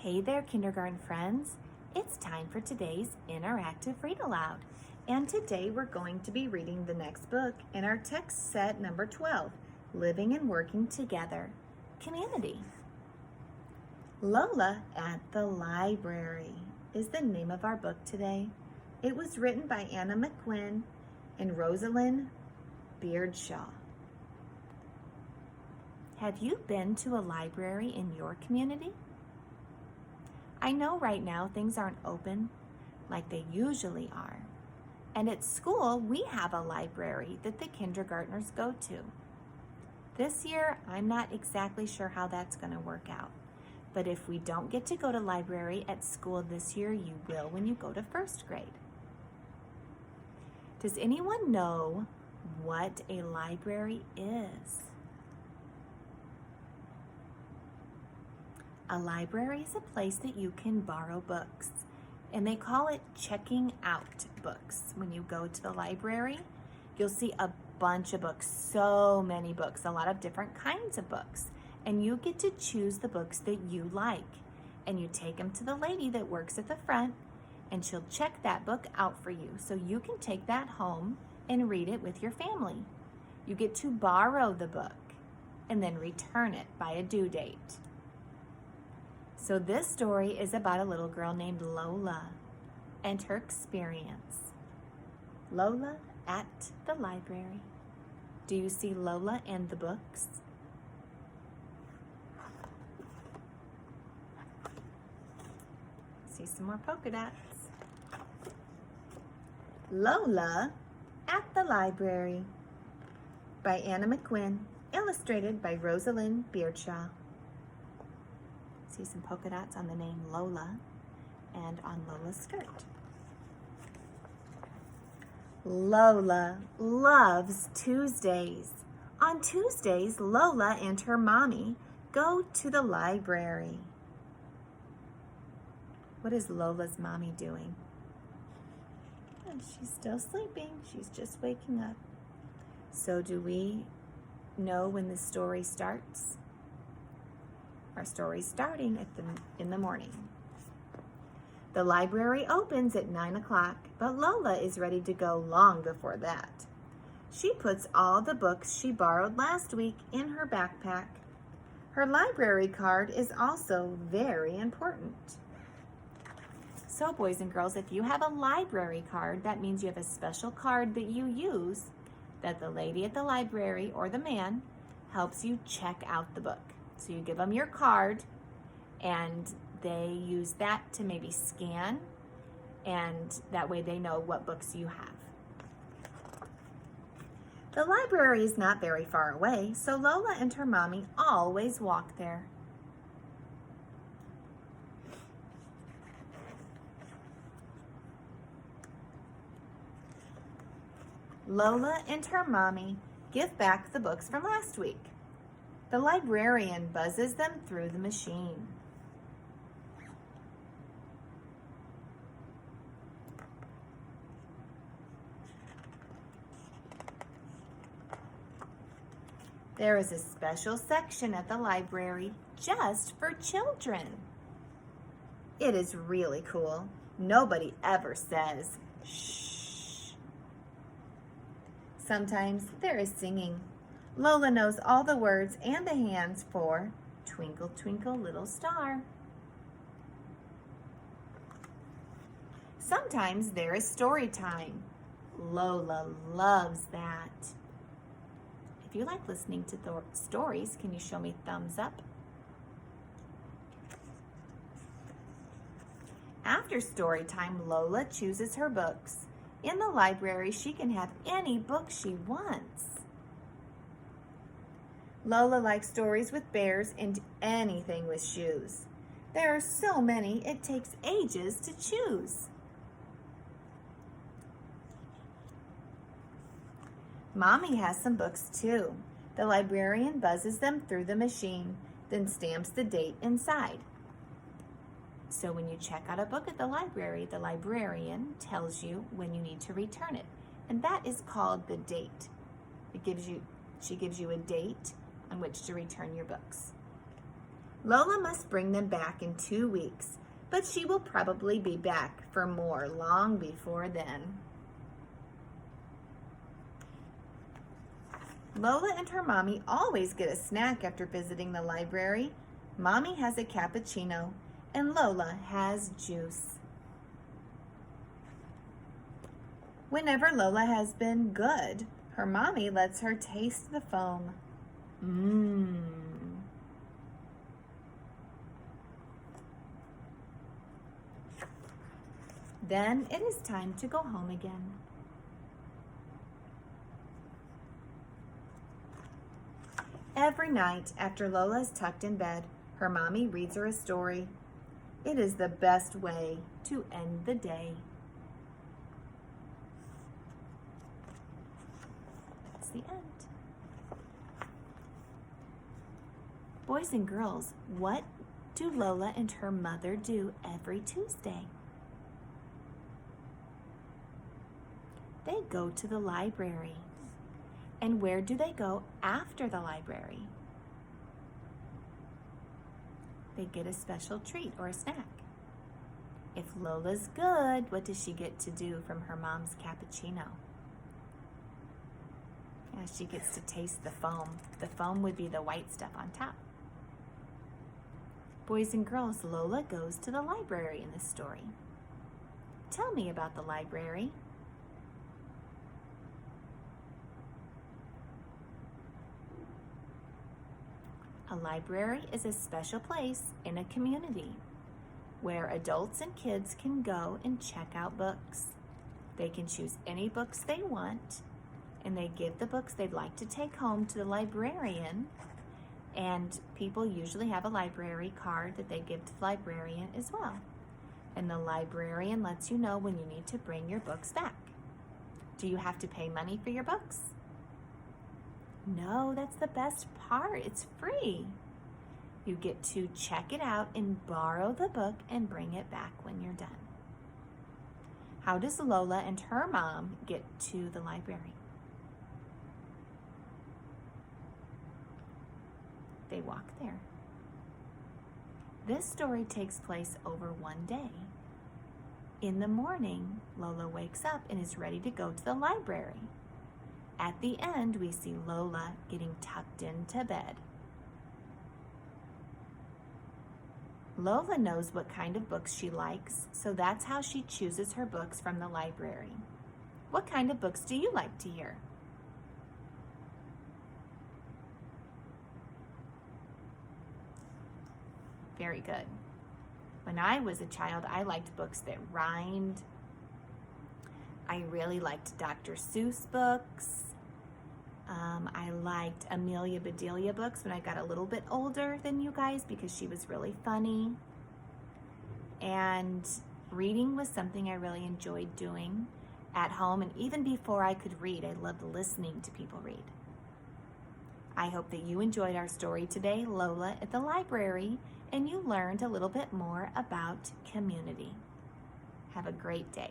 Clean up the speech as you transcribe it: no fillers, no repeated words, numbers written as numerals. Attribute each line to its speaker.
Speaker 1: Hey there, kindergarten friends. It's time for today's interactive read aloud. And today we're going to be reading the next book in our text set number 12, Living and Working Together, Community. Lola at the Library is the name of our book today. It was written by Anna McQuinn and Rosalind Beardshaw. Have you been to a library in your community? I know right now things aren't open like they usually are. And at school, we have a library that the kindergartners go to. This year, I'm not exactly sure how that's going to work out. But if we don't get to go to library at school this year, you will when you go to first grade. Does anyone know what a library is? A library is a place that you can borrow books, and they call it checking out books. When you go to the library, you'll see a bunch of books, so many books, a lot of different kinds of books, and you get to choose the books that you like, and you take them to the lady that works at the front, and she'll check that book out for you, so you can take that home and read it with your family. You get to borrow the book and then return it by a due date. So this story is about a little girl named Lola and her experience. Lola at the library. Do you see Lola and the books? See some more polka dots. Lola at the Library by Anna McQuinn, illustrated by Rosalind Beardshaw. See some polka dots on the name Lola and on Lola's skirt. Lola loves Tuesdays. On Tuesdays, Lola and her mommy go to the library. What is Lola's mommy doing? She's still sleeping. She's just waking up. So do we know when the story starts? Our story's starting in the morning. The library opens at 9 o'clock, but Lola is ready to go long before that. She puts all the books she borrowed last week in her backpack. Her library card is also very important. So boys and girls, if you have a library card, that means you have a special card that you use that the lady at the library or the man helps you check out the book. So you give them your card and they use that to maybe scan, and that way they know what books you have. The library is not very far away, so Lola and her mommy always walk there. Lola and her mommy give back the books from last week. The librarian buzzes them through the machine. There is a special section at the library just for children. It is really cool. Nobody ever says, shh. Sometimes there is singing. Lola knows all the words and the hands for Twinkle, Twinkle, Little Star. Sometimes there is story time. Lola loves that. If you like listening to stories, can you show me thumbs up? After story time, Lola chooses her books. In the library, she can have any book she wants. Lola likes stories with bears and anything with shoes. There are so many, it takes ages to choose. Mommy has some books too. The librarian buzzes them through the machine, then stamps the date inside. So when you check out a book at the librarian tells you when you need to return it. And that is called the date. She gives you a date on which to return your books. Lola must bring them back in 2 weeks, but she will probably be back for more long before then. Lola and her mommy always get a snack after visiting the library. Mommy has a cappuccino and Lola has juice. Whenever Lola has been good, her mommy lets her taste the foam. Then it is time to go home again. Every night after Lola is tucked in bed, her mommy reads her a story. It is the best way to end the day. That's the end. Boys and girls, what do Lola and her mother do every Tuesday? They go to the library. And where do they go after the library? They get a special treat or a snack. If Lola's good, what does she get to do from her mom's cappuccino? Yeah, she gets to taste the foam. The foam would be the white stuff on top. Boys and girls, Lola goes to the library in this story. Tell me about the library. A library is a special place in a community where adults and kids can go and check out books. They can choose any books they want, and they give the books they'd like to take home to the librarian, and people usually have a library card that they give to the librarian as well. And the librarian lets you know when you need to bring your books back. Do you have to pay money for your books? No, that's the best part. It's free. You get to check it out and borrow the book and bring it back when you're done. How does Lola and her mom get to the library? They walk there. This story takes place over one day. In the morning, Lola wakes up and is ready to go to the library. At the end, we see Lola getting tucked into bed. Lola knows what kind of books she likes, so that's how she chooses her books from the library. What kind of books do you like to hear? Very good. When I was a child, I liked books that rhymed. I really liked Dr. Seuss books. I liked Amelia Bedelia books when I got a little bit older than you guys because she was really funny. And reading was something I really enjoyed doing at home, and even before I could read, I loved listening to people read. I hope that you enjoyed our story today, Lola at the Library, and you learned a little bit more about community. Have a great day.